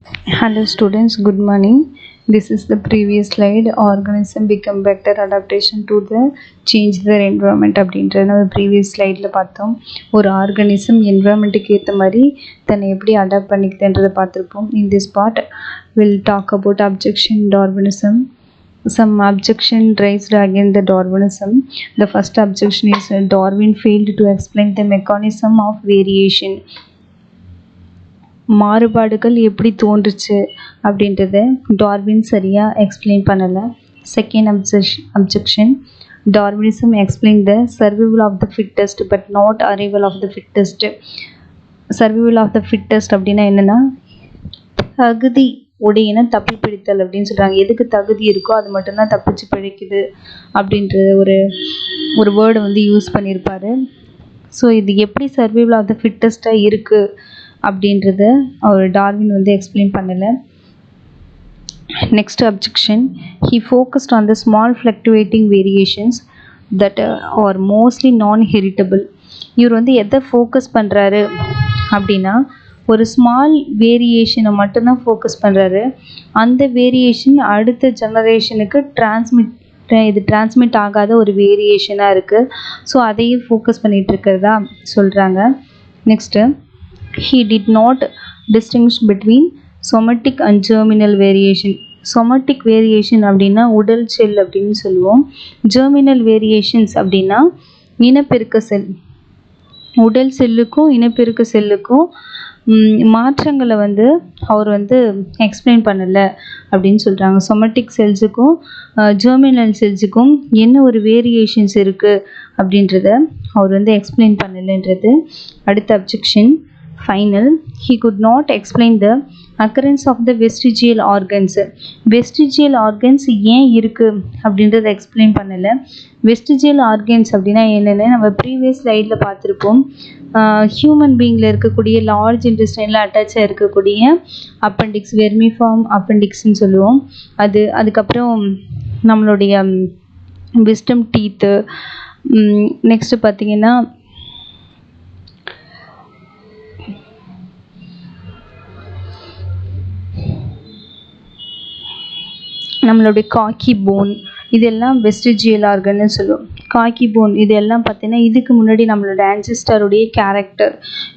Hello students, good morning. This is the previous slide. Organism become better adaptation to the change their environment அப்படின்றது நம்ம previous ஸ்லைடில் பார்த்தோம். ஒரு organism என்விரான்மெண்ட்டுக்கு ஏற்ற மாதிரி தன்னை எப்படி அடாப்ட் பண்ணிக்குதுன்றதை பார்த்துருப்போம். In this part we'll talk about objection Darwinism. Some objection raised against the Darwinism. The first objection is Darwin failed to explain the mechanism of variation. மாறுபாடுகள் எப்படி தோன்றுச்சு அப்படின்றத டார்வின் சரியாக எக்ஸ்பிளைன் பண்ணலை. Second objection Darwinism explain the survival of the fittest but not arrival of the fittest. Survival of the fittest அப்படின்னா என்னென்னா தகுதி உடையின தப்பி பிடித்தல் அப்படின்னு சொல்கிறாங்க. எதுக்கு தகுதி இருக்கோ அது மட்டும்தான் தப்பிச்சு பிழைக்குது அப்படின்ற ஒரு வேர்டை வந்து யூஸ் பண்ணியிருப்பார். ஸோ இது எப்படி சர்வைவல் ஆஃப் த ஃபிட்டஸ்ட்டாக இருக்குது அப்படின்றத அவர் டார்வின் வந்து எக்ஸ்பிளைன் பண்ணலை. Next objection he focused on the small fluctuating variations that are mostly non heritable. இவர் வந்து எதை ஃபோக்கஸ் பண்ணுறாரு அப்படின்னா ஒரு ஸ்மால் வேரியேஷனை மட்டும்தான் ஃபோக்கஸ் பண்ணுறாரு. அந்த வேரியேஷன் அடுத்த ஜெனரேஷனுக்கு டிரான்ஸ்மிட் ஆகாத ஒரு வேரியேஷனாக இருக்குது. ஸோ அதையும் ஃபோக்கஸ் பண்ணிகிட்டு இருக்கிறதா சொல்கிறாங்க. Next he did not distinguish between somatic and germinal variation. somatic variation அப்படின்னா உடல் செல் அப்படின்னு சொல்லுவோம். germinal variations அப்படின்னா இனப்பெருக்க செல். உடல் செல்லுக்கும் இனப்பெருக்க செல்லுக்கும் மாற்றங்களை வந்து அவர் வந்து எக்ஸ்பிளைன் பண்ணலை அப்படின்னு சொல்கிறாங்க. சொமட்டிக் செல்ஸுக்கும் ஜெர்மினல் செல்ஸுக்கும் என்ன ஒரு வேரியேஷன்ஸ் இருக்குது அப்படின்றத அவர் வந்து எக்ஸ்பிளைன் பண்ணலைன்றது அடுத்த objection. Final, he could not explain the occurrence of the vestigial organs. vestigial organs ஏன் இருக்குது அப்படின்றத எக்ஸ்பிளைன் பண்ணலை. vestigial organs அப்படின்னா என்னென்னு நம்ம ப்ரீவியஸ் ஸ்லைடில் பார்த்துருப்போம். ஹியூமன் பீயிங்கில் இருக்கக்கூடிய லார்ஜ் இன்டெஸ்டைனில் அட்டாச்சாக இருக்கக்கூடிய அப்பெண்டிக்ஸ், வெர்மிஃபார்ம் அப்பெண்டிக்ஸ்ன்னு சொல்லுவோம். அதுக்கப்புறம் நம்மளுடைய விஸ்டம் டீத்து. நெக்ஸ்ட்டு பார்த்திங்கன்னா நம்மளுடைய காக்கி போன், இதெல்லாம் வெஸ்டிஜியல் ஆர்கன்னு சொல்லுவோம். காக்கி போன் இதெல்லாம் பார்த்தீங்கன்னா இதுக்கு முன்னாடி நம்மளோட ஆன்சிஸ்டருடைய கேரக்டர்,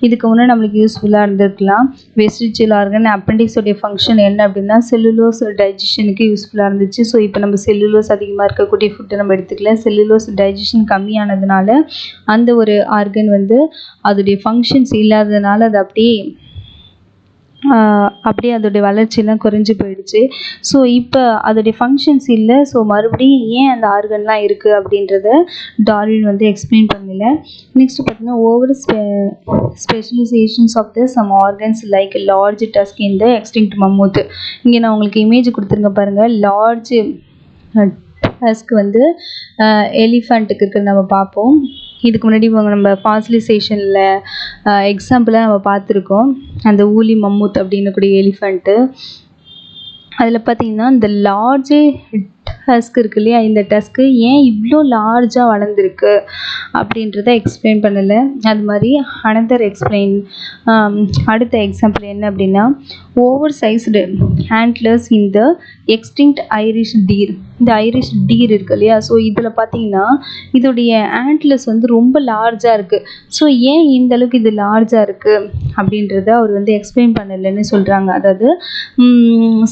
இதுக்கு முன்னாடி நம்மளுக்கு யூஸ்ஃபுல்லாக இருந்திருக்கலாம். வெஸ்டிஜியல் ஆர்கன் அப்பெண்டிக்ஸோடைய ஃபங்க்ஷன் என்ன அப்படின்னா செல்லுலோஸ் டைஜஷனுக்கு யூஸ்ஃபுல்லாக இருந்துச்சு. ஸோ இப்போ நம்ம செல்லுலோஸ் அதிகமாக இருக்கக்கூடிய ஃபுட்டை நம்ம எடுத்துக்கலாம். செல்லுலோஸ் டைஜஷன் கம்மியானதுனால அந்த ஒரு ஆர்கன் வந்து அதோடைய ஃபங்க்ஷன்ஸ் இல்லாததுனால அது அப்படியே அதோடைய வளர்ச்சியெல்லாம் குறைஞ்சி போயிடுச்சு. ஸோ இப்போ அதோடைய ஃபங்க்ஷன்ஸ் இல்லை. ஸோ மறுபடியும் ஏன் அந்த ஆர்கன்லாம் இருக்குது அப்படின்றத டார்வின் வந்து எக்ஸ்பிளைன் பண்ணல. நெக்ஸ்ட் பார்த்தீங்கன்னா over specializations of the some organs like large tusk in the extinct mammoth. இங்கே நான் உங்களுக்கு இமேஜ் கொடுத்துருங்க பாருங்கள். லார்ஜ் டஸ்க் வந்து எலிஃபண்ட்டுக்கு இருக்கிறது நம்ம பார்ப்போம். இதுக்கு முன்னாடி நம்ம ஃபாசிலைசேஷனில் எக்ஸாம்பிளாக நம்ம பார்த்துருக்கோம். அந்த ஊலி மம்மூத் அப்படின்னக்கூடிய எலிஃபண்ட்டு அதில் பார்த்திங்கன்னா இந்த லார்ஜ் டஸ்க் இருக்கு இல்லையா, இந்த டஸ்க்கு ஏன் இவ்வளோ லார்ஜாக வளர்ந்துருக்கு அப்படின்றத எக்ஸ்பிளைன் பண்ணலை. அது மாதிரி அடுத்த எக்ஸாம்பிள் என்ன அப்படின்னா over sized ஆண்ட்லர்ஸ் in the extinct Irish deer. இந்த ஐரிஷ் டீர் இருக்கு இல்லையா, ஸோ இதில் பார்த்தீங்கன்னா இதோடைய ஆண்ட்லர்ஸ் வந்து ரொம்ப லார்ஜாக இருக்குது. ஸோ ஏன் இந்த அளவுக்கு இது லார்ஜாக இருக்குது அப்படின்றத அவர் வந்து எக்ஸ்பிளைன் பண்ணலைன்னு சொல்கிறாங்க. அதாவது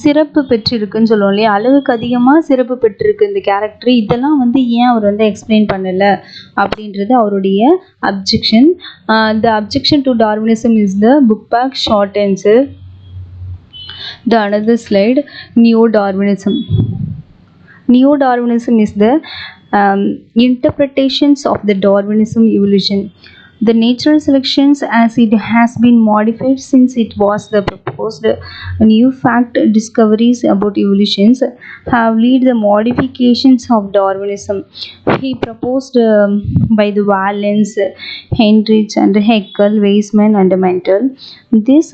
சிறப்பு பெற்றிருக்குன்னு சொல்லுவோம் இல்லையா, அளவுக்கு அதிகமாக சிறப்பு பெற்றிருக்கு இந்த கேரக்டர். இதெல்லாம் வந்து ஏன் அவர் வந்து எக்ஸ்பிளைன் பண்ணலை அப்படின்றது அவருடைய அப்ஜெக்ஷன். The objection to Darwinism is the book back short answer. The another slide, Neo-Darwinism. Neo-Darwinism is the interpretations of the Darwinism evolution. The natural selections as it has been modified since it was the proposed new fact discoveries about evolutions have led the modifications of Darwinism. He proposed by the Wallace, Heinrich and Haeckel, Weismann and Mental. This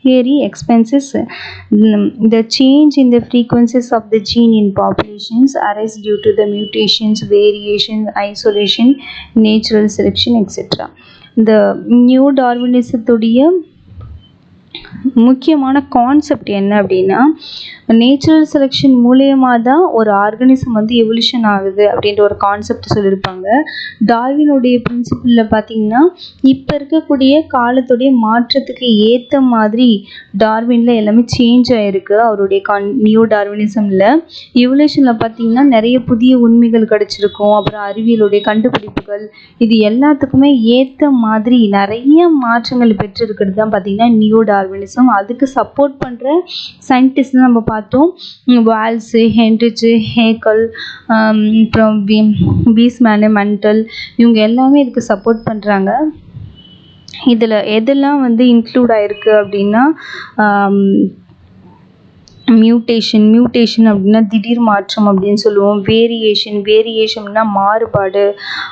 theory explains the change in the frequencies of the gene in populations arise due to the mutations, variation, isolation, natural selection, etc. The new Darwinism முக்கியமான concept என்ன அப்படின்னா, natural selection மூலியமாக தான் ஒரு organism வந்து evolution ஆகுது அப்படின்ற ஒரு கான்செப்ட் சொல்லியிருப்பாங்க. டார்வினுடைய பிரின்சிபிளில் பார்த்தீங்கன்னா, இப்போ இருக்கக்கூடிய காலத்துடைய மாற்றத்துக்கு ஏற்ற மாதிரி டார்வினில் எல்லாமே சேஞ்ச் ஆகிருக்கு. அவருடைய நியூ டார்வினிசமில் எவல்யூஷனில் பார்த்தீங்கன்னா நிறைய புதிய உண்மைகள் கிடச்சிருக்கும். அப்புறம் அறிவியலுடைய கண்டுபிடிப்புகள் இது எல்லாத்துக்குமே ஏற்ற மாதிரி நிறைய மாற்றங்கள் பெற்றிருக்கிறது தான் பார்த்தீங்கன்னா நியூ டார்வினிசம். அதுக்கு சப்போர்ட் பண்ணுற சயின்டிஸ்ட் நம்ம பார்த்தோம். வால்ஸு, ஹென்ரிச்சு, ஹேக்கல், அப்புறம் வீஸ்மேனு, மெண்டல், இவங்க எல்லாமே இதுக்கு சப்போர்ட் பண்ணுறாங்க. இதில் எதெல்லாம் வந்து இன்க்ளூட் ஆகிருக்கு அப்படின்னா, மியூட்டேஷன் அப்படின்னா திடீர் மாற்றம் அப்படின்னு சொல்லுவோம். வேரியேஷன்னா மாறுபாடு.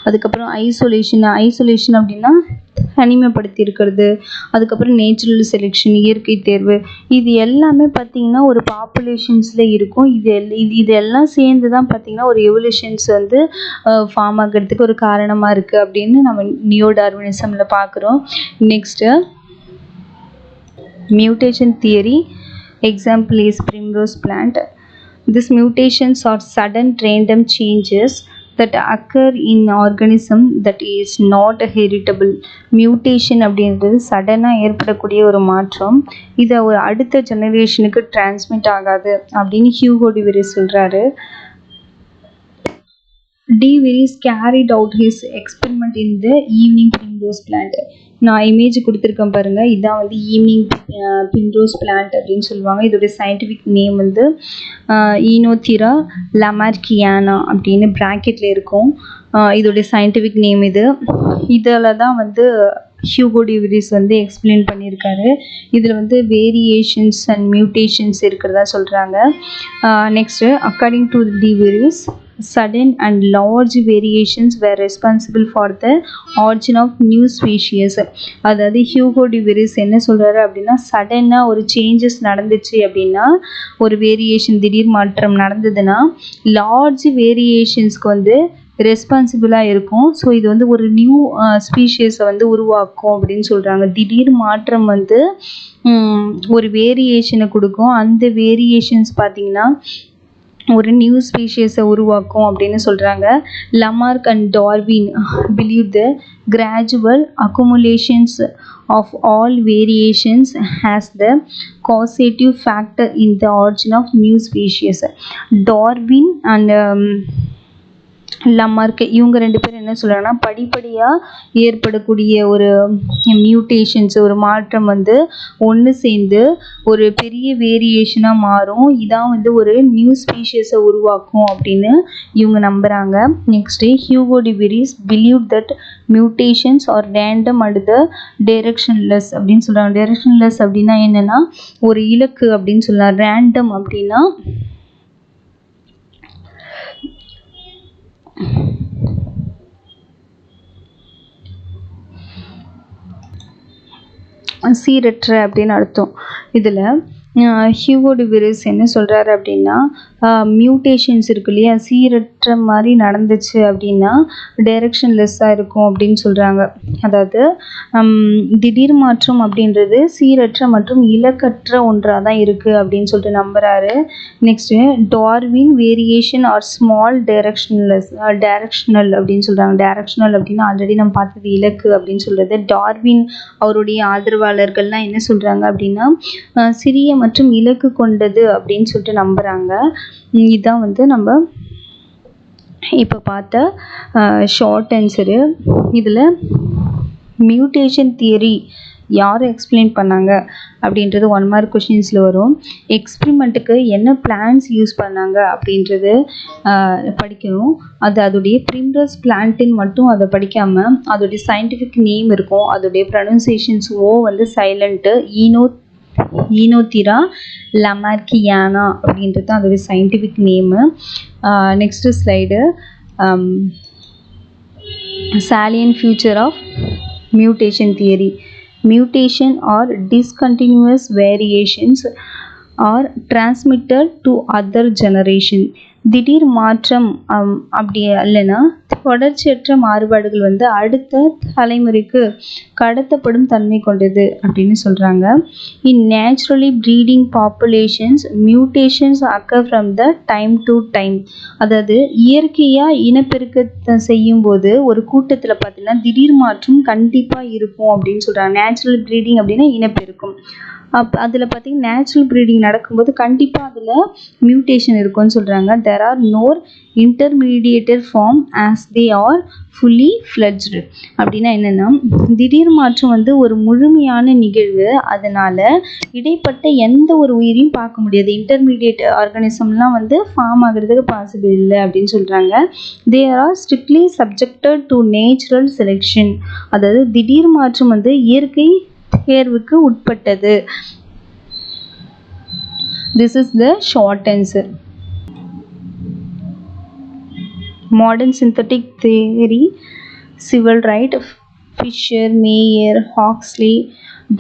அதுக்கப்புறம் ஐசோலேஷன் அப்படின்னா தனிமைப்படுத்தி இருக்கிறது. அதுக்கப்புறம் நேச்சுரல் செலெக்ஷன், இயற்கை தேர்வு, இது எல்லாமே பார்த்திங்கன்னா ஒரு பாப்புலேஷன்ஸில் இருக்கும். இது எல்லாம் சேர்ந்து தான் பார்த்திங்கன்னா ஒரு எவல்யூஷன்ஸ் வந்து ஃபார்ம் ஆகிறதுக்கு ஒரு காரணமாக இருக்குது அப்படின்னு நம்ம நியூ டார்வினிசமில் பார்க்குறோம். Next mutation theory. Example is primrose plant. These mutations are sudden random changes that occur in organism that is not heritable. Mutation அப்படின்றது சடனாக ஏற்படக்கூடிய ஒரு மாற்றம். இதை ஒரு அடுத்த ஜெனரேஷனுக்கு டிரான்ஸ்மிட் ஆகாது அப்படின்னு ஹியூகோ டி வெரிஸ் சொல்கிறாரு. De Vries carried out his experiment in the evening primrose plant. நான் இமேஜ் கொடுத்துருக்கேன் பாருங்கள். இதான் வந்து ஈவினிங் பிம்ரோஸ் பிளான்ட் அப்படின்னு சொல்லுவாங்க. இதோடைய சயின்டிஃபிக் நேம் வந்து ஈனோத்திரா லமார்கியானா அப்படின்னு ப்ராக்கெட்டில் இருக்கும். இதோடைய சயின்டிஃபிக் நேம் இதில் தான் வந்து ஹியூகோ டி வெரிஸ் வந்து எக்ஸ்பிளைன் பண்ணியிருக்காரு. இதில் வந்து வேரியேஷன்ஸ் அண்ட் மியூட்டேஷன்ஸ் இருக்கிறதா சொல்கிறாங்க. Next according to de Vries, sudden and large variations were responsible for the origin of new species. அதாவது ஹியூகோ டி வெரிஸ் என்ன சொல்கிறாரு அப்படின்னா, சடனாக ஒரு சேஞ்சஸ் நடந்துச்சு அப்படின்னா, ஒரு வேரியேஷன் திடீர் மாற்றம் நடந்ததுன்னா லார்ஜ் வேரியேஷன்ஸ்க்கு வந்து ரெஸ்பான்சிபிளாக இருக்கும். ஸோ இது வந்து ஒரு நியூ ஸ்பீஷியஸை வந்து உருவாக்கும் அப்படின்னு சொல்கிறாங்க. திடீர் மாற்றம் வந்து ஒரு வேரியேஷனை கொடுக்கும். அந்த வேரியேஷன்ஸ் பார்த்திங்கன்னா ஒரு நியூ ஸ்பீஷியஸை உருவாக்கும் அப்படின்னு சொல்கிறாங்க. Lamarck and Darwin believe the gradual accumulations of all variations has the causative factor in the origin of new species. Darwin and Lamarck இவங்க ரெண்டு பேரும் என்ன சொல்கிறாங்கன்னா, படிப்படியாக ஏற்படக்கூடிய ஒரு மியூட்டேஷன்ஸ், ஒரு மாற்றம் வந்து ஒன்று சேர்ந்து ஒரு பெரிய வேரியேஷனாக மாறும். இதான் வந்து ஒரு நியூ ஸ்பீஷியஸை உருவாக்கும் அப்படின்னு இவங்க நம்புகிறாங்க. Next Hugo de Vries believe that mutations are random and the directionless அப்படின்னு சொல்கிறாங்க. டைரக்ஷன்லெஸ் அப்படின்னா என்னென்னா ஒரு இலக்கு அப்படின்னு சொல்லலாம். ரேண்டம் அப்படின்னா சீரற்ற அப்படின்னு அர்த்தம். இதில் ஹியூகோ டி வெரிஸ் என்ன சொல்கிறாரு அப்படின்னா, மியூட்டேஷன்ஸ் இருக்கு இல்லையா, சீரற்ற மாதிரி நடந்துச்சு அப்படின்னா டைரக்ஷன்லெஸ்ஸாக இருக்கும் அப்படின்னு சொல்கிறாங்க. அதாவது திடீர் மாற்றம் அப்படின்றது சீரற்ற மற்றும் இலக்கற்ற ஒன்றாக தான் இருக்குது அப்படின்னு சொல்லிட்டு நம்புகிறாரு. Next Darwin variation are small directional அப்படின்னு சொல்கிறாங்க. டைரக்ஷனல் அப்படின்னா ஆல்ரெடி நம்ம பார்த்தது இலக்கு அப்படின்னு சொல்கிறது. டார்வின் அவருடைய ஆதரவாளர்கள்லாம் என்ன சொல்கிறாங்க அப்படின்னா, சிறிய மற்றும் இலக்கு கொண்டது அப்படின்னு சொல்லிட்டு நம்புகிறாங்க. இதுதான் வந்து நம்ம இப்போ பார்த்த ஷார்ட் ஆன்சரு. இதில் மியூட்டேஷன் தியரி யார் எக்ஸ்பிளைன் பண்ணாங்க அப்படின்றது 1 மார்க் கொஷின்ஸில் வரும். எக்ஸ்பிரிமெண்ட்டுக்கு என்ன பிளான்ஸ் யூஸ் பண்ணாங்க அப்படின்றது படிக்கணும். அதோடைய பிரிம்ரஸ் பிளான்ட்டுன்னு மட்டும் அதை படிக்காமல் அதோடைய சயின்டிஃபிக் நேம் இருக்கும். அதோடைய ப்ரொனன்சியேஷன்ஸ் வந்து சைலண்ட்டு. ஈனோத்திரா லமார்கியானா அப்படின்றது அதோடைய scientific name. Next slide, salient feature of mutation theory. Mutation or discontinuous variations are transmitted to other generation. திடீர் மாற்றம் அப்படி இல்லைன்னா தொடர்ச்சியற்ற மாறுபாடுகள் வந்து அடுத்த தலைமுறைக்கு கடத்தப்படும் தன்மை கொண்டது அப்படின்னு சொல்கிறாங்க. In naturally breeding populations mutations occur from the time to time. அதாவது இயற்கையாக இனப்பெருக்கத்தை செய்யும்போது ஒரு கூட்டத்தில் பார்த்தீங்கன்னா திடீர் மாற்றம் கண்டிப்பாக இருக்கும் அப்படின்னு சொல்கிறாங்க. நேச்சுரல் ப்ரீடிங் அப்படின்னா இனப்பெருக்கம். அதில் பார்த்தீங்கன்னா நேச்சுரல் ப்ரீடிங் நடக்கும்போது கண்டிப்பாக அதில் மியூட்டேஷன் இருக்கும்னு சொல்கிறாங்க. There are no intermediated form as they are fully fledged. அப்படின்னா என்னென்னா திடீர் மாற்றம் வந்து ஒரு முழுமையான நிகழ்வு. அதனால் இடைப்பட்ட எந்த ஒரு உயிரையும் பார்க்க முடியாது. இன்டர்மீடியேட் ஆர்கானிசம்லாம் வந்து ஃபார்ம் ஆகிறதுக்கு பாசிபிள் இல்லை அப்படின்னு சொல்கிறாங்க. They are strictly subjected to natural selection. அதாவது திடீர் மாற்றம் வந்து இயற்கை தேர்வுக்கு உட்பட்டது. This is the short answer. Modern synthetic theory, civil right, Fisher, Mayer, Huxley,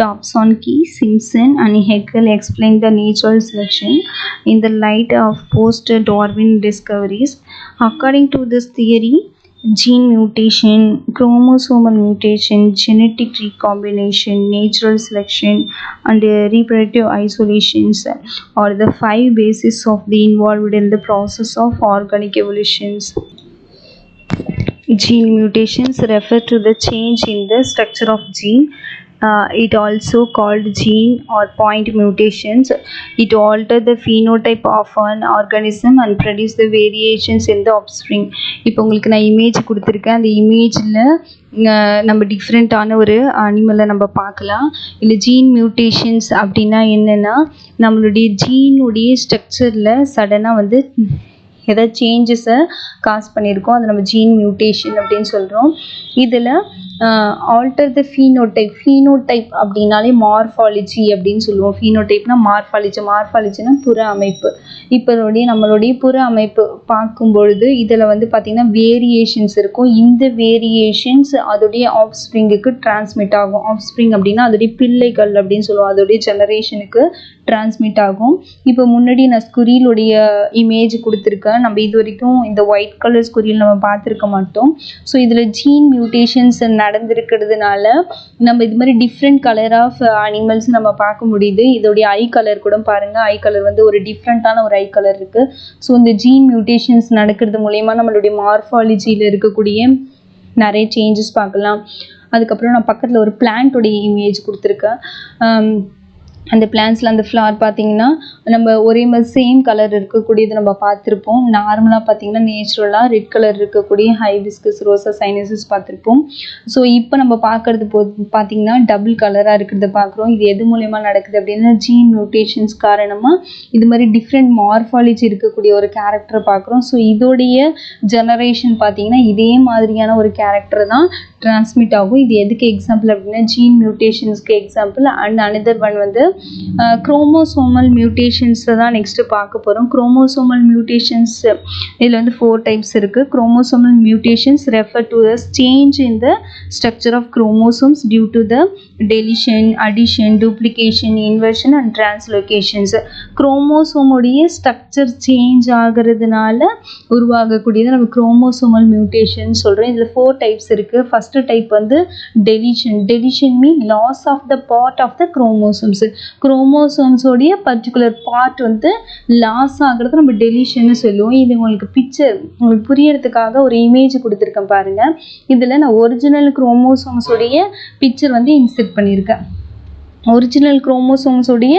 Dobzhansky, Simpson and Haeckel explain the natural selection in the light of post-Darwin discoveries. According to this theory, gene mutation, chromosomal mutation, genetic recombination, natural selection and reproductive isolations are the 5 bases of the involved in the process of organic evolutions. Gene mutations refer to the change in the structure of gene. It also called gene or point mutations. It alter the phenotype of an organism and produce the variations in the offspring. இப்போ உங்களுக்கு நான் image கொடுத்துருக்கேன். அந்த இமேஜில் நம்ம டிஃப்ரெண்ட்டான ஒரு அனிமலை நம்ம பார்க்கலாம். இல்லை ஜீன் மியூட்டேஷன்ஸ் அப்படின்னா என்னென்னா நம்மளுடைய ஜீனுடைய ஸ்ட்ரக்சரில் சடனாக வந்து ஏதாவது சேஞ்சஸை காஸ் பண்ணியிருக்கோம். அதை நம்ம ஜீன் மியூட்டேஷன் அப்படின்னு சொல்கிறோம். இதில் ஆல்டர் த ஃபீனோடைப் அப்படின்னாலே மார்ஃபாலஜி அப்படின்னு சொல்லுவோம். ஃபீனோடைப்னா மார்ஃபாலஜினா புற அமைப்பு. இப்போ நம்மளுடைய புற அமைப்பு பார்க்கும்பொழுது இதில் வந்து பார்த்திங்கன்னா வேரியேஷன்ஸ் இருக்கும். இந்த வேரியேஷன்ஸ் அதோடைய ஆஃப்ஸ்ப்ரிங்குக்கு டிரான்ஸ்மிட் ஆகும். ஆஃப்ஸ்ப்ரிங் அப்படின்னா அதோடைய பிள்ளைகள் அப்படின்னு சொல்லுவோம். அதோடைய ஜெனரேஷனுக்கு டிரான்ஸ்மிட் ஆகும். இப்போ முன்னாடி நான் ஸ்குரிலுடைய இமேஜ் கொடுத்துருக்கேன். நம்ம இது வரைக்கும் இந்த ஒயிட் கலர் ஸ்குரில் நம்ம பார்த்துருக்க மாட்டோம். ஸோ இதில் ஜீன் மியூட்டேஷன்ஸ் நடந்திருக்கிறதுனால நம்ம இது மாதிரி டிஃப்ரெண்ட் கலர் ஆஃப் அனிமல்ஸ் நம்ம பார்க்க முடியுது. இதோடைய ஐ கலர் கூட பாருங்கள். ஐ கலர் வந்து ஒரு டிஃப்ரெண்ட்டான ஒரு ஐ கலர் இருக்குது. ஸோ இந்த ஜீன் மியூட்டேஷன்ஸ் நடக்கிறது மூலயமா நம்மளுடைய மார்ஃபாலஜியில் இருக்கக்கூடிய நிறைய சேஞ்சஸ் பார்க்கலாம். அதுக்கப்புறம் நான் பக்கத்தில் ஒரு பிளான்ட்டோடைய இமேஜ் கொடுத்துருக்கேன். அந்த பிளான்ஸில் அந்த ஃப்ளவர் பார்த்திங்கன்னா நம்ம ஒரே மாதிரி சேம் கலர் இருக்கக்கூடியது நம்ம பார்த்துருப்போம். நார்மலாக பார்த்திங்கன்னா நேச்சுரலாக ரெட் கலர் இருக்கக்கூடிய ஹைபிஸ்கஸ் ரோசா சைனசிஸ் பார்த்துருப்போம். ஸோ இப்போ நம்ம பார்க்குறது பார்த்திங்கன்னா டபுள் கலராக இருக்கிறத பார்க்குறோம். இது எது மூலயமா நடக்குது அப்படின்னா ஜீன் மியூட்டேஷன்ஸ் காரணமாக இது மாதிரி டிஃப்ரெண்ட் மார்ஃபாலஜி இருக்கக்கூடிய ஒரு கேரக்டரை பார்க்குறோம். ஸோ இதோடைய ஜெனரேஷன் பார்த்திங்கன்னா இதே மாதிரியான ஒரு கேரக்டர் தான் டிரான்ஸ்மிட் ஆகும். இது எதுக்கு எக்ஸாம்பிள் அப்படின்னா ஜீன் மியூட்டேஷன்ஸ்க்கு எக்ஸாம்பிள். அண்ட் அனதர் ஒன் வந்து குரோமோசோமல் மியூட்டேஷன்ஸை தான் நெக்ஸ்ட்டு பார்க்க போகிறோம். குரோமோசோமல் மியூட்டேஷன்ஸ் இதில் வந்து 4 டைப்ஸ் இருக்குது. Chromosomal mutations refer to the change in the structure of chromosomes due to the deletion, addition, duplication, inversion and translocations. குரோமோசோமுடைய ஸ்ட்ரக்சர் சேஞ்ச் ஆகிறதுனால உருவாகக்கூடியது நம்ம குரோமோசோமல் மியூட்டேஷன் சொல்கிறோம். இதில் 4 டைப்ஸ் இருக்குது. ஃபஸ்ட்டு டைப் வந்து deletion mean loss of the part of the chromosomes. குரோமோசோம்ஸோடைய particular part வந்து லாஸ் ஆகிறது நம்ம டெலிஷன்னு சொல்லுவோம். இது உங்களுக்கு பிக்சர் உங்களுக்கு புரியறதுக்காக ஒரு இமேஜ் கொடுத்துருக்கேன் பாருங்கள். இதில் நான் ஒரிஜினல் குரோமோசோம்ஸோடைய பிக்சர் வந்து இன்செர்ட் பண்ணியிருக்கேன். ஒரிஜினல் குரோமோசோம்ஸோடைய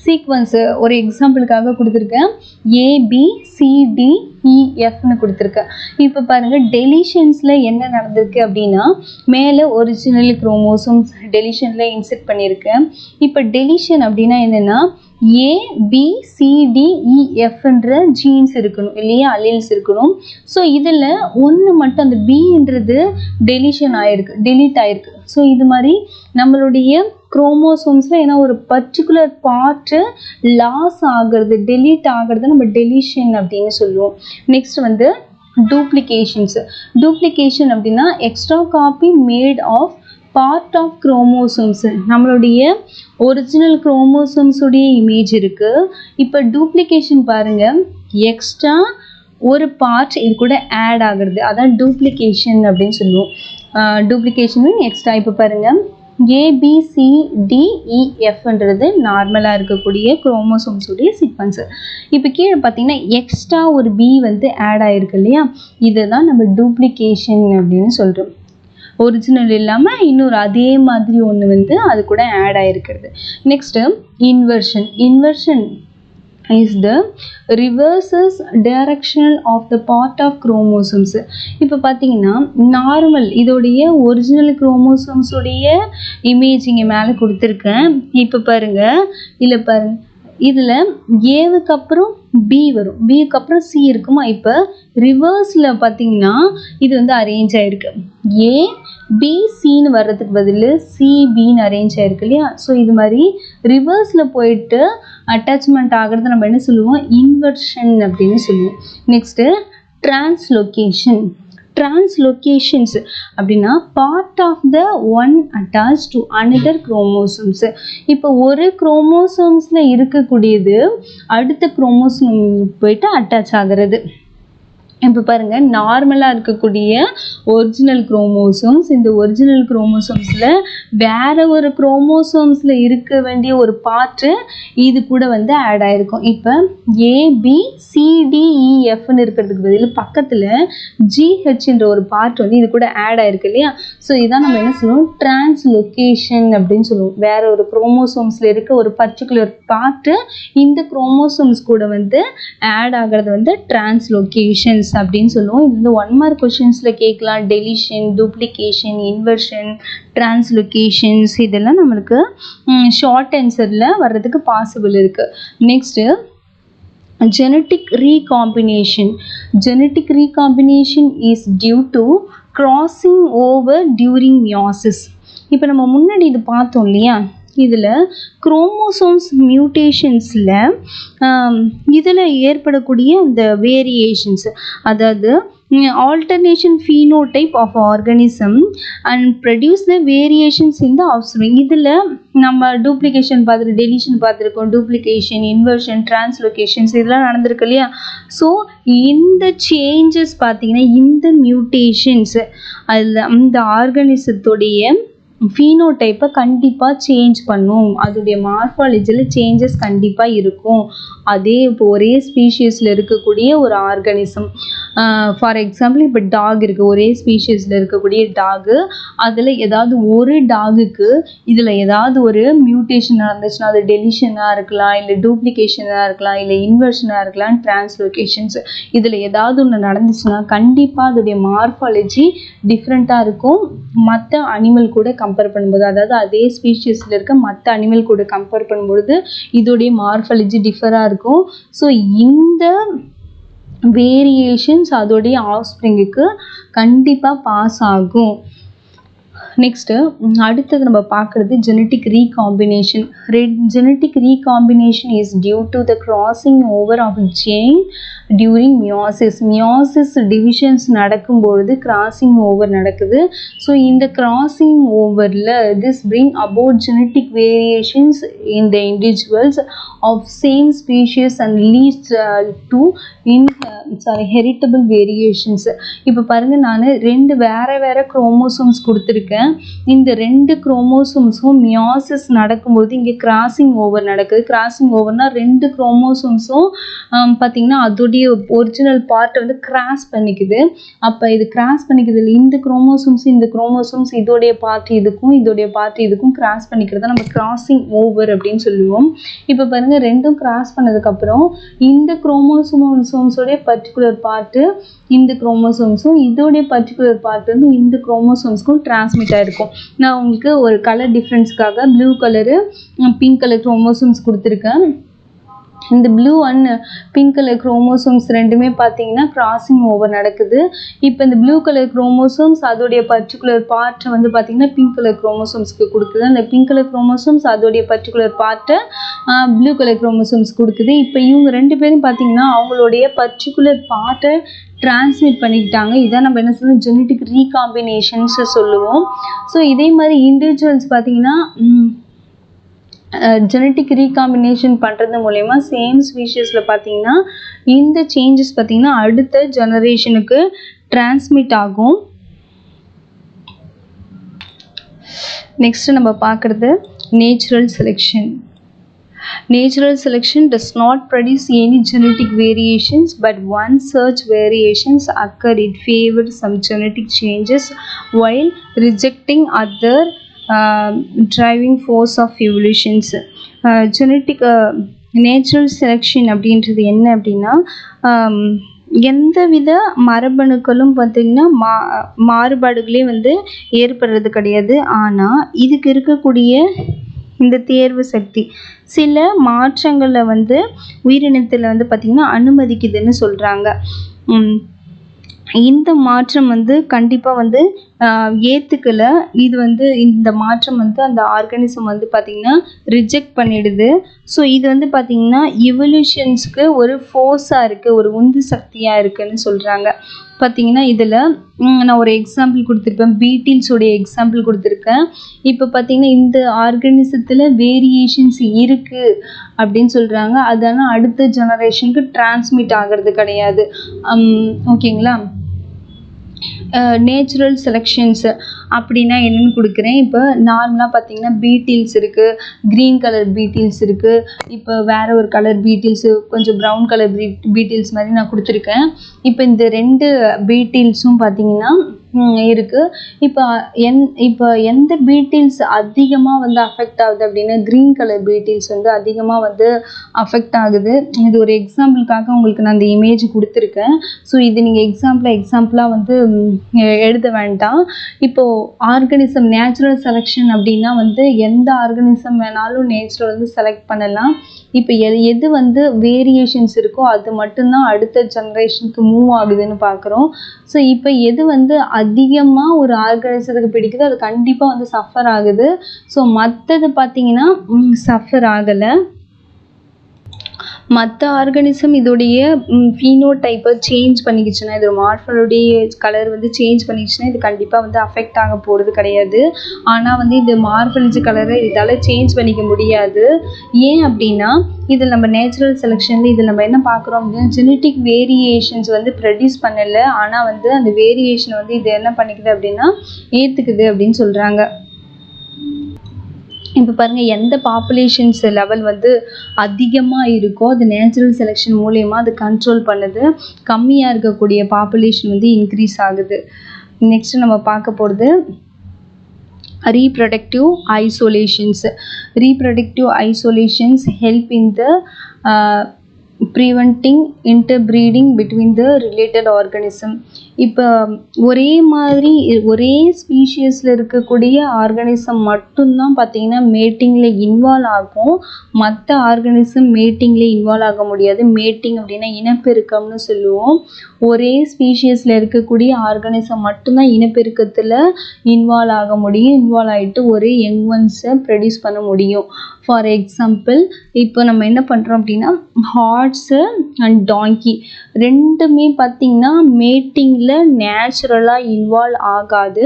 சீக்வன்ஸு ஒரு எக்ஸாம்பிளுக்காக கொடுத்துருக்கேன். ABCDEFன்னு கொடுத்துருக்கேன். இப்போ பாருங்கள் டெலிஷன்ஸில் என்ன நடந்திருக்கு அப்படின்னா மேலே ஒரிஜினல் குரோமோசோம்ஸ் டெலிஷனில் இன்செர்ட் பண்ணியிருக்கேன். இப்போ டெலிஷன் அப்படின்னா என்னென்னா ABCDEFன்ற ஜீன்ஸ் இருக்கணும் இல்லையா, அலீல்ஸ் இருக்கணும். ஸோ இதில் ஒன்று மட்டும் அந்த Bன்றது டெலிட் ஆயிருக்கு. ஸோ இது மாதிரி நம்மளுடைய குரோமோசோம்ஸில் ஏன்னா ஒரு பர்டிகுலர் பார்ட்டு லாஸ் ஆகிறது டெலீட் ஆகிறது நம்ம டெலிஷன் அப்படின்னு சொல்லுவோம். நெக்ஸ்ட் வந்து டூப்ளிகேஷன் அப்படின்னா extra copy made of part of chromosomes. நம்மளுடைய ஒரிஜினல் குரோமோசோம்ஸுடைய இமேஜ் இருக்குது. இப்போ டூப்ளிகேஷன் பாருங்கள். எக்ஸ்ட்ரா ஒரு பார்ட் இது கூட ஆட் ஆகுறது, அதான் டூப்ளிகேஷன் அப்படின்னு சொல்லுவோம். Duplication extra. இப்போ பாருங்கள், ABCDEFன்றது நார்மலாக இருக்கக்கூடிய குரோமோசோம்ஸுடைய சீக்வன்ஸு. இப்போ கீழே பார்த்தீங்கன்னா எக்ஸ்ட்ரா ஒரு B வந்து ஆட் ஆகிருக்கு இல்லையா, இதை தான் நம்ம டூப்ளிகேஷன் அப்படின்னு சொல்கிறோம். ஒரிஜினல் இல்லாமல் இன்னொரு அதே மாதிரி ஒன்று வந்து அது கூட ஆட் ஆகிருக்கிறது. Next inversion. Inversion is the reverses directional of the part of chromosomes. இப்போ பார்த்தீங்கன்னா நார்மல் இதோடைய ஒரிஜினல் குரோமோசோம்ஸ் உடைய இமேஜ் இங்கே மேலே கொடுத்துருக்கேன். இப்போ பாருங்கள், இல்லை பாருங்கள், இதில் ஏவுக்கு அப்புறம் பி வரும், பிக்கு அப்புறம் சி இருக்குமா. இப்போ ரிவர்ஸில் பார்த்தீங்கன்னா இது வந்து அரேஞ்ச் ஆகிருக்கு, ABCன்னு வர்றதுக்கு பதில் CBன்னு அரேஞ்ச் ஆகிருக்கு இல்லையா. ஸோ இது மாதிரி ரிவர்ஸில் போயிட்டு அட்டாச்மெண்ட் ஆகிறது நம்ம என்ன சொல்லுவோம், இன்வர்ஷன் அப்படின்னு சொல்லுவோம். Next translocation. டிரான்ஸ்லொகேஷன்ஸ் அப்படின்னா part of the one attach to another chromosomes. இப்போ ஒரு குரோமோசோம்ஸில் இருக்கக்கூடியது அடுத்த குரோமோசோம் போயிட்டு அட்டாச் ஆகிறது. இப்போ பாருங்கள், நார்மலாக இருக்கக்கூடிய ஒரிஜினல் குரோமோசோம்ஸ், இந்த ஒரிஜினல் குரோமோசோம்ஸில் வேறு ஒரு குரோமோசோம்ஸில் இருக்க வேண்டிய ஒரு பார்ட்டு இது கூட வந்து ஆட் ஆகிருக்கும். இப்போ ABCDEFன்னு இருக்கிறதுக்கு பதில் பக்கத்தில் GHன்ற ஒரு பார்ட் வந்து இது கூட ஆட் ஆகிருக்கு இல்லையா. ஸோ இதான் நம்ம என்ன சொல்லுவோம், டிரான்ஸ்லொகேஷன் அப்படின்னு சொல்லுவோம். வேறு ஒரு குரோமோசோம்ஸில் இருக்க ஒரு பர்டிகுலர் பார்ட்டு இந்த குரோமோசோம்ஸ் கூட வந்து ஆட் ஆகிறது வந்து டிரான்ஸ்லொகேஷன்ஸ் அப்படின்னு சொல்லுவோம். இது வந்து 1 மார்க் கொஷின்ஸில் கேட்கலாம். டெலிஷன், டூப்ளிகேஷன், இன்வர்ஷன், டிரான்ஸ்லொகேஷன்ஸ் இதெல்லாம் நம்மளுக்கு ஷார்ட் ஆன்சரில் வர்றதுக்கு பாசிபிள் இருக்குது. Next genetic recombination. Genetic recombination is due to crossing over during meiosis. இப்போ நம்ம முன்னாடி இது பார்த்தோம் இல்லையா, இதில் குரோமோசோம்ஸ் மியூட்டேஷன்ஸில் இதில் ஏற்படக்கூடிய அந்த வேரியேஷன்ஸ், அதாவது alternation phenotype of organism and produce the variations in the offspring. இதில் நம்ம டூப்ளிகேஷன் பார்த்துருக்கோம், டெலிஷன் பார்த்துருக்கோம், டூப்ளிகேஷன், இன்வர்ஷன், டிரான்ஸ்லொகேஷன்ஸ் இதெல்லாம் நடந்திருக்கு இல்லையா. ஸோ இந்த சேஞ்சஸ் பார்த்தீங்கன்னா இந்த மியூட்டேஷன்ஸ் அதில் அந்த ஆர்கானிசத்துடைய ஃபீனோடைப்பை கண்டிப்பாக சேஞ்ச் பண்ணும், அதோடைய மார்ஃபாலஜியில் சேஞ்சஸ் கண்டிப்பாக இருக்கும். அதே இப்போ ஒரே ஸ்பீஷீஸில் இருக்கக்கூடிய ஒரு ஆர்கானிசம், ஃபார் எக்ஸாம்பிள் இப்போ டாக் இருக்குது, ஒரே ஸ்பீஷீஸில் இருக்கக்கூடிய டாகு, அதில் ஏதாவது ஒரு டாகுக்கு இதில் ஏதாவது ஒரு மியூட்டேஷன் நடந்துச்சுன்னா அது டெலிஷனாக இருக்கலாம், இல்லை டூப்ளிகேஷனாக இருக்கலாம், இல்லை இன்வர்ஷனாக இருக்கலாம், டிரான்ஸ்லொகேஷன்ஸ் இதில் ஏதாவது ஒன்று நடந்துச்சுன்னா கண்டிப்பாக அதோடைய மார்ஃபாலஜி டிஃப்ரெண்ட்டாக இருக்கும். மற்ற அனிமல் கூட கம்பேர் பண்ணும்போது, அதாவது அதே ஸ்பீஷீஸில் இருக்க மற்ற அனிமல் கூட கம்பேர் பண்ணும்பொழுது இதோடைய மார்ஃபாலஜி டிஃபராக இருக்கும். ஸோ இந்த வேரியேஷன்ஸ் அதோடைய ஆஃப்ஸ்ப்ரிங்குக்கு கண்டிப்பாக பாஸ் ஆகும். நெக்ஸ்ட்டு அடுத்தது நம்ம பார்க்குறது genetic recombination. Genetic recombination is due to the crossing over of gene during meiosis. Meiosis divisions நடக்கும்பொழுது கிராசிங் ஓவர் நடக்குது. ஸோ இந்த கிராசிங் ஓவரில் this bring about genetic variations in the individuals of same species and leads to heritable variations. இப்போ பாருங்கள், நான் 2 வேறு chromosomes கொடுத்துருக்கேன். இந்த 2 குரோமோசோம்ஸும் மியாசிஸ் நடக்கும்போது இங்கே கிராசிங் ஓவர் நடக்குது. கிராசிங் ஓவர்னால் 2 குரோமோசோம்ஸும் பார்த்திங்கன்னா அதோடைய ஒரிஜினல் பார்ட்டை வந்து கிராஸ் பண்ணிக்குது. அப்போ இது கிராஸ் பண்ணிக்குது இல்லை, இந்த குரோமோசோம்ஸ் இதோடைய பார்ட் இதுக்கும் இதோடைய பார்ட் இதுக்கும் கிராஸ் பண்ணிக்கிறத நம்ம கிராசிங் ஓவர் அப்படின்னு சொல்லுவோம். இப்போ பாருங்கள், 2ம் கிராஸ் பண்ணதுக்கப்புறம் இந்த குரோமோசோம்ஸோடைய பர்டிகுலர் பார்ட்டு இந்த குரோமோசோம்ஸும் இதோடைய பர்டிகுலர் பார்ட் வந்து இந்த குரோமோசோம்ஸ்க்கும் டிரான்ஸ்மிட் ஆகிருக்கும். நான் உங்களுக்கு ஒரு கலர் டிஃப்ரென்ஸ்க்காக blue colour pink colour chromosomes கொடுத்துருக்கேன். இந்த blue and pink colour chromosomes ரெண்டுமே பார்த்தீங்கன்னா கிராசிங் ஓவர் நடக்குது. இப்போ இந்த ப்ளூ கலர் குரோமோசோம்ஸ் அதோடைய பர்டிகுலர் பார்ட்டை வந்து பார்த்திங்கன்னா பிங்க் கலர் குரோமோசோம்ஸ்க்கு கொடுக்குது. அந்த பிங்க் கலர் குரோமோசோம்ஸ் அதோடைய பர்டிகுலர் பார்ட்டை ப்ளூ கலர் குரோமோசோம்ஸ் கொடுக்குது. இப்போ இவங்க 2 பேரும் பார்த்திங்கன்னா அவங்களுடைய பர்டிகுலர் பார்ட்டை டிரான்ஸ்மிட் பண்ணிக்கிட்டாங்க. இதான் நம்ம என்ன சொல்லுவோம், ஜெனட்டிக் ரீகாம்பினேஷன்ஸ் சொல்லுவோம். ஸோ இதே மாதிரி இண்டிவிஜுவல்ஸ் பார்த்திங்கன்னா ஜெனட்டிக் ரீகாம்பினேஷன் பண்ணுறது மூலயமா சேம் ஸ்பீஷீஸில் பார்த்தீங்கன்னா இந்த சேஞ்சஸ் பார்த்தீங்கன்னா அடுத்த ஜெனரேஷனுக்கு டிரான்ஸ்மிட் ஆகும். நெக்ஸ்ட் நம்ம பார்க்குறது natural selection. Natural selection does not produce any genetic variations, but once such variations occur, it favors some genetic changes while rejecting other driving force of evolutions. Genetic natural selection அப்படின்றது என்ன அப்படின்னா எந்தவித மரபணுக்களும் பார்த்திங்கன்னா மாறுபாடுகளே வந்து ஏற்படுறது கிடையாது. ஆனால் இதுக்கு இருக்கக்கூடிய இந்த தேர்வு சக்தி சில மாற்றங்களை வந்து உயிரினத்தில் வந்து பார்த்திங்கன்னா அனுமதிக்குதுன்னு சொல்கிறாங்க. இந்த மாற்றம் வந்து கண்டிப்பாக வந்து ஏற்றுக்கலை. இது வந்து இந்த மாற்றம் வந்து அந்த ஆர்கானிசம் வந்து பார்த்திங்கன்னா ரிஜெக்ட் பண்ணிடுது. ஸோ இது வந்து பார்த்திங்கன்னா இவல்யூஷன்ஸ்க்கு ஒரு ஃபோர்ஸாக இருக்குது, ஒரு உந்து சக்தியாக இருக்குதுன்னு சொல்கிறாங்க. பார்த்திங்கன்னா இதில் நான் ஒரு எக்ஸாம்பிள் கொடுத்துருப்பேன், பீட்டில்ஸோடைய எக்ஸாம்பிள் கொடுத்துருக்கேன். இப்போ பார்த்திங்கன்னா இந்த ஆர்கானிசத்தில் வேரியேஷன்ஸ் இருக்குது அப்படின்னு சொல்கிறாங்க. அதனால் அடுத்த ஜெனரேஷனுக்கு டிரான்ஸ்மிட் ஆகிறது கிடையாது. ஓகேங்களா? நேச்சுரல் செலெக்ஷன்ஸு அப்படின்னா என்னென்னு கொடுக்குறேன். இப்போ நார்மலாக பார்த்தீங்கன்னா பீட்டில்ஸ் இருக்குது, க்ரீன் கலர் பீட்டில்ஸ் இருக்குது, இப்போ வேறு ஒரு கலர் பீட்டில்ஸு, கொஞ்சம் ப்ரௌன் கலர் பீட்டில்ஸ் மாதிரி நான் கொடுத்துருக்கேன். இப்போ இந்த 2 பீட்டில்ஸும் பார்த்தீங்கன்னா இருக்குது. இப்போ எந்த பீட்டில்ஸ் அதிகமாக வந்து அஃபெக்ட் ஆகுது அப்படின்னா க்ரீன் கலர் பீட்டில்ஸ் வந்து அதிகமாக வந்து அஃபெக்ட் ஆகுது. இது ஒரு எக்ஸாம்பிளுக்காக உங்களுக்கு நான் இந்த இமேஜ் கொடுத்துருக்கேன். ஸோ இது நீங்கள் எக்ஸாம்பிளாக வந்து எழுத வேண்டாம். இப்போது ஆர்கானிசம் நேச்சுரல் செலெக்ஷன் அப்படின்னா வந்து எந்த ஆர்கானிசம் வேணாலும் நேச்சுரல் வந்து செலக்ட் பண்ணலாம். இப்போ எது வந்து வேரியேஷன்ஸ் இருக்கோ அது மட்டும்தான் அடுத்த ஜென்ரேஷனுக்கு மூவ் ஆகுதுன்னு பார்க்குறோம். ஸோ இப்போ எது வந்து அதிகமாக ஒரு ஆர்கானிசத்துக்கு பிடிக்குதோ அது கண்டிப்பாக வந்து சஃபர் ஆகுது. ஸோ மற்றது பார்த்திங்கன்னா சஃபர் ஆகலை. மற்ற ஆர்கானிசம் இதோடைய ஃபீனோடைப்பை சேஞ்ச் பண்ணிக்கிச்சுன்னா, இது மார்ஃபனுடைய கலர் வந்து சேஞ்ச் பண்ணிக்கிச்சுன்னா இது கண்டிப்பாக வந்து அஃபெக்ட் ஆக போகிறது கிடையாது. ஆனால் வந்து இது மார்ஃபனேஜ் கலரை இதால் சேஞ்ச் பண்ணிக்க முடியாது. ஏன் அப்படின்னா இதில் நம்ம நேச்சுரல் செலெக்ஷனில் இதில் நம்ம என்ன பார்க்குறோம் அப்படின்னா ஜெனட்டிக் வேரியேஷன்ஸ் வந்து ப்ரொடியூஸ் பண்ணலை. ஆனால் வந்து அந்த வேரியேஷனை வந்து இது என்ன பண்ணிக்குது அப்படின்னா ஏற்றுக்குது அப்படின்னு சொல்கிறாங்க. இப்போ பாருங்கள், எந்த பாப்புலேஷன்ஸ் லெவல் வந்து அதிகமாக இருக்கோ அது நேச்சுரல் செலெக்ஷன் மூலயமா அது கண்ட்ரோல் பண்ணுது. கம்மியாக இருக்கக்கூடிய பாப்புலேஷன் வந்து இன்க்ரீஸ் ஆகுது. நெக்ஸ்ட் நம்ம பார்க்க போகிறது reproductive isolations. Reproductive isolations help in the preventing interbreeding between the related organism. இப்போ ஒரே ஸ்பீஷீஸில் இருக்கக்கூடிய ஆர்கானிசம் மட்டும்தான் பார்த்திங்கன்னா மேட்டிங்கில் இன்வால்வ் ஆகும். மற்ற ஆர்கானிசம் மேட்டிங்கில் இன்வால்வ் ஆக முடியாது. மேட்டிங் அப்படின்னா இனப்பெருக்கம்னு சொல்லுவோம். ஒரே ஸ்பீஷீஸில் இருக்கக்கூடிய ஆர்கானிசம் மட்டும்தான் இனப்பெருக்கத்தில் இன்வால்வ் ஆக முடியும். இன்வால்வ் ஆகிட்டு ஒரு யங் ஒன்ஸை ப்ரொடியூஸ் பண்ண முடியும். ஃபார் எக்ஸாம்பிள் இப்போ நம்ம என்ன பண்ணுறோம் அப்படின்னா ஹார்ஸு அண்ட் டாங்கி ரெண்டுமே பார்த்திங்கன்னா மேட்டிங்கில் நேச்சுரலாக இன்வால்வ் ஆகாது.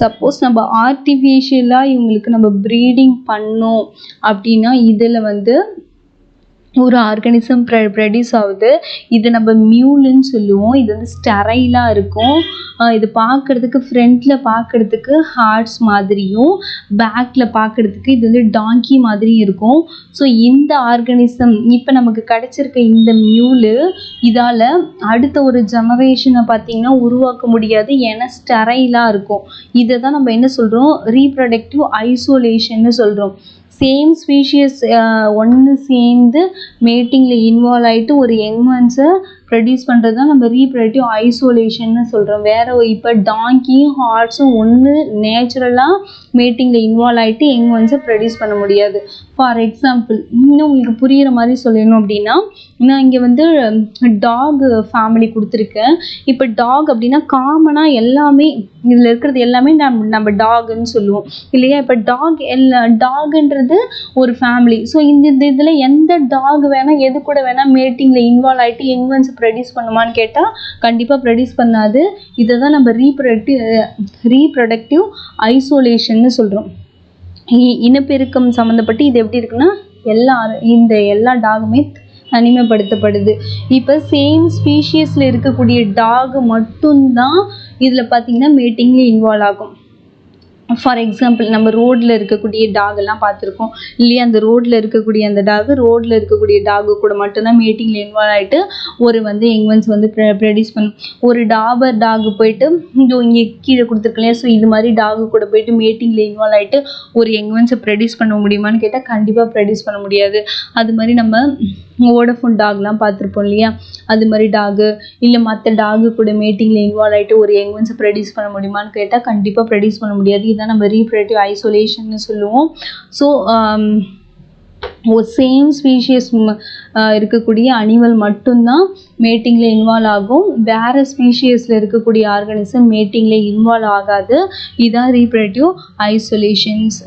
சப்போஸ் நம்ம ஆர்டிஃபிஷியலாக இவங்களுக்கு நம்ம ப்ரீடிங் பண்ணோம் அப்படின்னா இதில் வந்து ஒரு ஆர்கானிசம் ப்ரொடியூஸ் ஆகுது. இது நம்ம மியூலுன்னு சொல்லுவோம். இது வந்து ஸ்டெரைலாக இருக்கும். இது பார்க்குறதுக்கு ஃப்ரண்ட்டில் பார்க்குறதுக்கு ஹார்ட்ஸ் மாதிரியும் பேக்கில் பார்க்குறதுக்கு இது வந்து டாங்கி மாதிரி இருக்கும். ஸோ இந்த ஆர்கானிசம் இப்போ நமக்கு கிடச்சிருக்க இந்த மியூலு இதால் அடுத்த ஒரு ஜெனரேஷனை பார்த்திங்கன்னா உருவாக்க முடியாது. ஏன்னா ஸ்டெரைலாக இருக்கும். இதை தான் நம்ம என்ன சொல்கிறோம், ரீப்ரொடக்டிவ் ஐசோலேஷன்னு சொல்கிறோம். சேம் ஸ்பீஷியஸ் ஒன்று சேர்ந்து மேட்டிங்கில் இன்வால்வ் ஆகிட்டு ஒரு யங் ஒன்ஸை ப்ரொடியூஸ் பண்ணுறது தான் நம்ம ரீப்ரொடக்டிவ் ஐசோலேஷன்னு சொல்கிறோம். வேறு இப்போ டாங்கியும் ஹார்ஸும் ஒன்று நேச்சுரலாக மேட்டிங்கில் இன்வால்வ் ஆகிட்டு யங் ஒன்ஸை ப்ரொடியூஸ் பண்ண முடியாது. ஃபார் எக்ஸாம்பிள் இன்னும் உங்களுக்கு புரிகிற மாதிரி சொல்லணும் அப்படின்னா நான் இங்கே வந்து டாக் ஃபேமிலி கொடுத்துருக்கேன். இப்போ டாக் அப்படின்னா காமனாக எல்லாமே இதில் இருக்கிறது எல்லாமே நம்ம டாகுன்னு சொல்லுவோம் இல்லையா. இப்போ டாகுன்றது ஒரு ஃபேமிலி. ஸோ இந்த இதில் எந்த டாக் வேணால் எது கூட வேணால் மேட்டிங்கில் இன்வால்வ் ஆகிட்டு யங் ஒன்ஸ் ப்ரொடியூஸ் பண்ணுமான்னு கேட்டால் கண்டிப்பாக ப்ரொடியூஸ் பண்ணாது. இதை தான் நம்ம ரீப்ரொடக்டிவ் ஐசோலேஷன்னு சொல்கிறோம். இனப்பெருக்கம் சம்மந்தப்பட்டு இது எப்படி இருக்குன்னா எல்லா டாகுமே தனிமைப்படுத்தப்படுது. இப்போ சேம் ஸ்பீஷீஸில் இருக்கக்கூடிய டாக் மட்டும்தான் இதில் பார்த்தீங்கன்னா மேட்டிங்கில் இன்வால்வ் ஆகும். ஃபார் எக்ஸாம்பிள் நம்ம ரோட்டில் இருக்கக்கூடிய டாகெல்லாம் பார்த்துருக்கோம் இல்லையா, அந்த ரோட்டில் இருக்கக்கூடிய அந்த ரோட்டில் இருக்கக்கூடிய டாகு கூட மட்டும்தான் மீட்டிங்கில் இன்வால்வ் ஆகிட்டு ஒரு யங்மன்ஸ் ப்ரொடியூஸ் பண்ணும். ஒரு டாக் போயிட்டு இங்கே கீழே கொடுத்துருக்கலையா, ஸோ இது மாதிரி டாகு கூட போயிட்டு மீட்டிங்கில் இன்வால்வ் ஆகிட்டு ஒரு யங்மன்ஸை ப்ரொடியூஸ் பண்ண முடியுமான்னு கேட்டால் கண்டிப்பாக ப்ரொடியூஸ் பண்ண முடியாது. அது மாதிரி நம்ம வோடஃபோன் டாக்லாம் பார்த்துருப்போம் இல்லையா, அது மாதிரி டாகு இல்லை மற்ற டாகு கூட மீட்டிங்கில் இன்வால்வ் ஆகிட்டு ஒரு யங்மன்ஸை ப்ரொடியூஸ் பண்ண முடியுமான்னு கேட்டால் கண்டிப்பாக ப்ரொடியூஸ் பண்ண முடியாது. இதுதான் நம்ம ரீப்ரொடக்டிவ் ஐசோலேஷன்னு சொல்லுவோம். ஸோ ஒரு சேம் ஸ்பீஷியஸ் இருக்கக்கூடிய அனிமல் மட்டும்தான் மேட்டிங்கில் இன்வால்வ் ஆகும். வேறு ஸ்பீஷியஸில் இருக்கக்கூடிய ஆர்கானிசம் மேட்டிங்கில் இன்வால்வ் ஆகாது. இதுதான் ரீப்ரொடக்டிவ் ஐசோலேஷன்ஸ்.